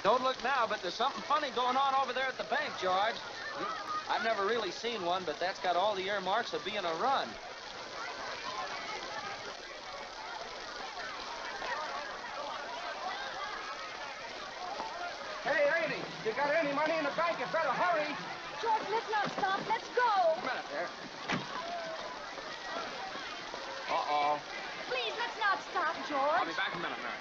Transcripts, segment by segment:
Don't look now, but there's something funny going on over there at the bank, George. I've never really seen one, but that's got all the earmarks of being a run. Hey, lady, you got any money in the bank? You better hurry. George, let's not stop. Let's go. A minute there. Uh-oh. Please, let's not stop, George. I'll be back in a minute, Mary.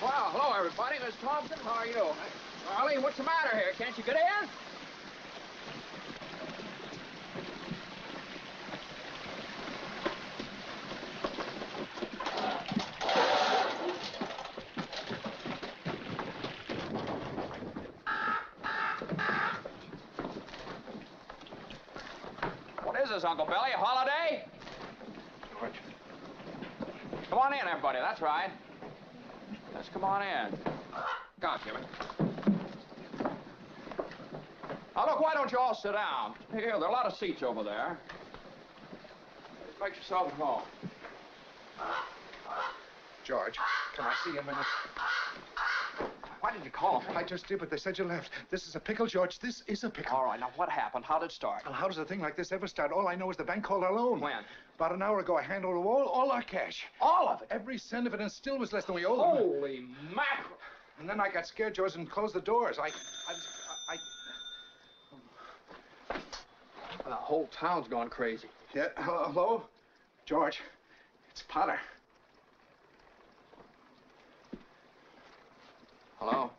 Well, hello, everybody. Miss Thompson, how are you? Baily, what's the matter here? Can't you get in? What is this, Uncle Billy? A holiday? George. Come on in, everybody. That's right. Let's come on in. God, Jimmy. Now, look, why don't you all sit down? Here, there are a lot of seats over there. Just make yourself at home. George, can I see you a minute? Why did you call me? I just did, but they said you left. This is a pickle, George. This is a pickle. All right, now, what happened? How did it start? Well, how does a thing like this ever start? All I know is the bank called our loan. When? About an hour ago, I handed over all our cash. All of it? Every cent of it, and still was less than we owed them. Holy mackerel. And then I got scared, George, and closed the doors. The whole town's gone crazy. Yeah, hello? George, it's Potter. Hello?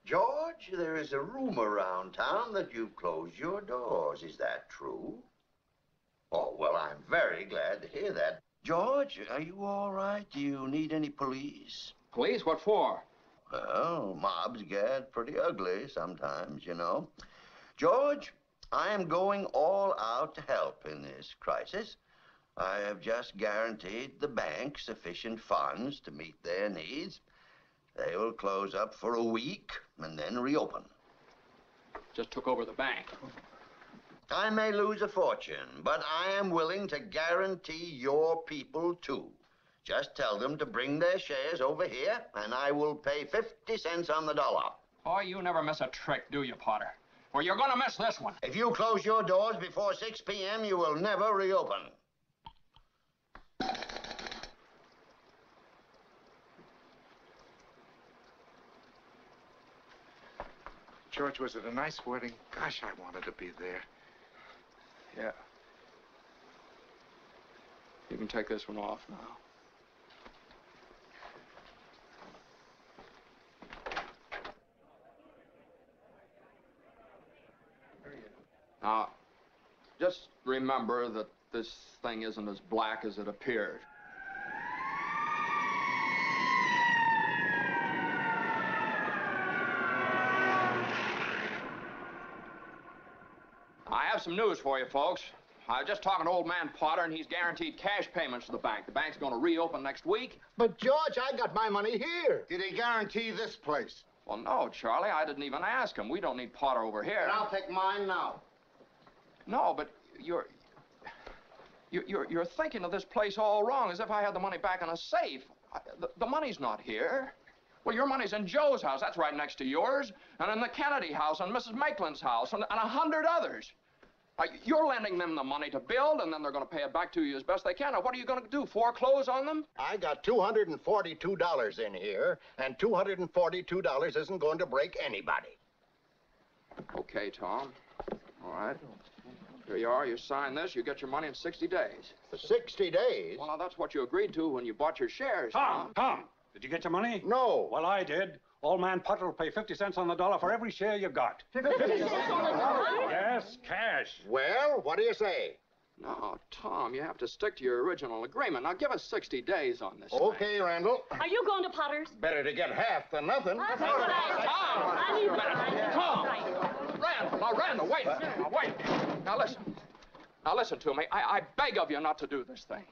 George, there is a rumor around town that you've closed your doors. Is that true? Oh, well, I'm very glad to hear that. George, are you all right? Do you need any police? Police? What for? Well, mobs get pretty ugly sometimes, you know. George, I am going all out to help in this crisis. I have just guaranteed the bank sufficient funds to meet their needs. They will close up for a week and then reopen. Just took over the bank. I may lose a fortune, but I am willing to guarantee your people, too. Just tell them to bring their shares over here, and I will pay 50 cents on the dollar. Oh, you never miss a trick, do you, Potter? Well, you're gonna miss this one. If you close your doors before 6 p.m., you will never reopen. George, was it a nice wedding? Gosh, I wanted to be there. Yeah. You can take this one off now. Now, just remember that this thing isn't as black as it appeared. I have some news for you, folks. I was just talking to old man Potter, and he's guaranteed cash payments to the bank. The bank's going to reopen next week. But, George, I got my money here. Did he guarantee this place? Well, no, Charlie, I didn't even ask him. We don't need Potter over here. And I'll take mine now. No, but you're thinking of this place all wrong, as if I had the money back in a safe. The money's not here. Well, your money's in Joe's house. That's right next to yours. And in the Kennedy house, and Mrs. Maitland's house, and 100 others. You're lending them the money to build, and then they're going to pay it back to you as best they can. Now, what are you going to do, foreclose on them? I got $242 in here, and $242 isn't going to break anybody. Okay, Tom. All right. Here you are. You sign this. You get your money in 60 days. 60 days? Well, now, that's what you agreed to when you bought your shares. Tom, did you get your money? No. Well, I did. Old man Potter will pay 50 cents on the dollar for every share you got. 50 cents on the dollar? Yes, cash. Well, what do you say? No, Tom, you have to stick to your original agreement. Now, give us 60 days on this Okay, thing. Randall. Are you going to Potter's? Better to get half than nothing. That's what I need Tom! Randall, now, Randall, wait a minute. Now, wait. Now, listen. Now, listen to me. I beg of you not to do this thing.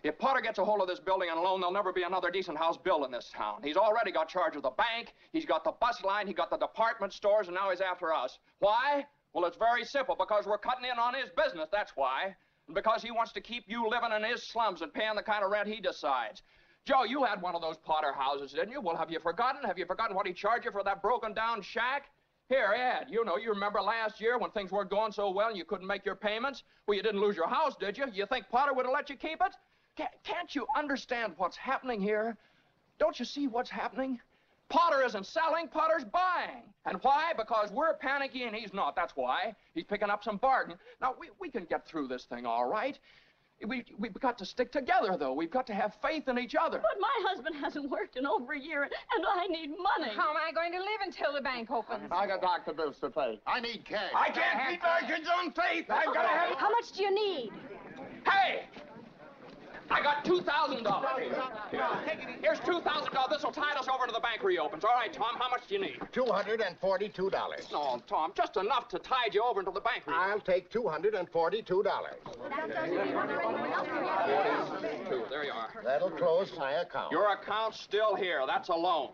If Potter gets a hold of this building and loan, there'll never be another decent house built in this town. He's already got charge of the bank, he's got the bus line, he got the department stores, and now he's after us. Why? Well, it's very simple, because we're cutting in on his business, that's why. And because he wants to keep you living in his slums and paying the kind of rent he decides. Joe, you had one of those Potter houses, didn't you? Well, have you forgotten? Have you forgotten what he charged you for that broken-down shack? Here, Ed, you remember last year when things weren't going so well and you couldn't make your payments? Well, you didn't lose your house, did you? You think Potter would have let you keep it? Can't you understand what's happening here? Don't you see what's happening? Potter isn't selling, Potter's buying. And why? Because we're panicky and he's not, that's why. He's picking up some bargain. Now, we can get through this thing all right. We've got to stick together, though. We've got to have faith in each other. But my husband hasn't worked in over a year, and I need money. How am I going to live until the bank opens? I got doctor bills to pay. I need cash. I can't keep my kids on faith. I've got to have... How much do you need? Hey! I got $2,000. Here's $2,000. This will tide us over to the bank reopens. All right, Tom, how much do you need? $242. No, Tom, just enough to tide you over until the bank reopens. I'll take $242. There you are. That'll close my account. Your account's still here. That's a loan.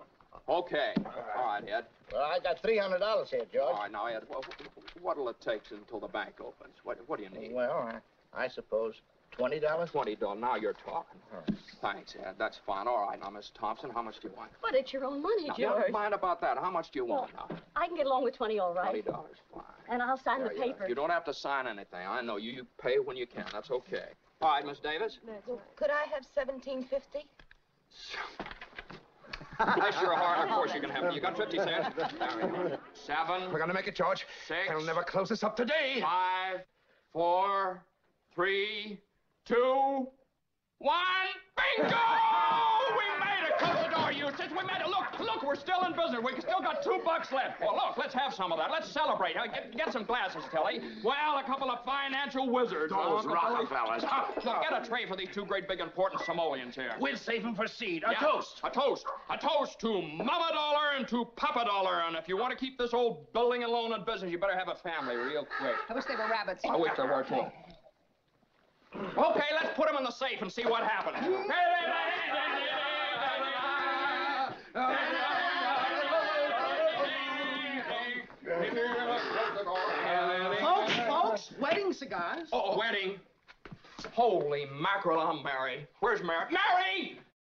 Okay. All right, Ed. Well, I got $300 here, George. All right, now, Ed, what'll it take until the bank opens? What do you need? Well, I suppose $20. $20. Now you're talking. Thanks, Ed. That's fine. All right, now, Miss Thompson, how much do you want? But it's your own money, Now, George. don't mind about that. How much do you want now? I can get along with 20, all right. $20, fine. And I'll sign There the you are. papers. You don't have to sign anything. I know you. You pay when you can. That's okay. All right, Miss Davis. Could I have $17.50? Bless your heart. Of course you can have it. You got 50 cents. There we go. 7. We're gonna make it, George. 6. They'll never close us up today. 5, 4, 3, 2, 1. Bingo! We made it. Close the door, Eustace. We made it. Look, we're still in business. We still got $2 left. Well, look, let's have some of that. Let's celebrate. Get some glasses, Tilly. Well, a couple of financial wizards. Those Rockefellers. Look, get a tray for these 2 great, big, important Samoans here. We'll save them for seed. Yeah, Toast. A toast. A toast to Mama Dollar and to Papa Dollar. And if you want to keep this old building and loan in business, you better have a family real quick. I wish they were rabbits. I wish there were, too. Okay, let's put them in the safe and see what happens. Folks, wedding cigars. Oh, wedding. Holy mackerel, I'm married. Where's Mary? Mary!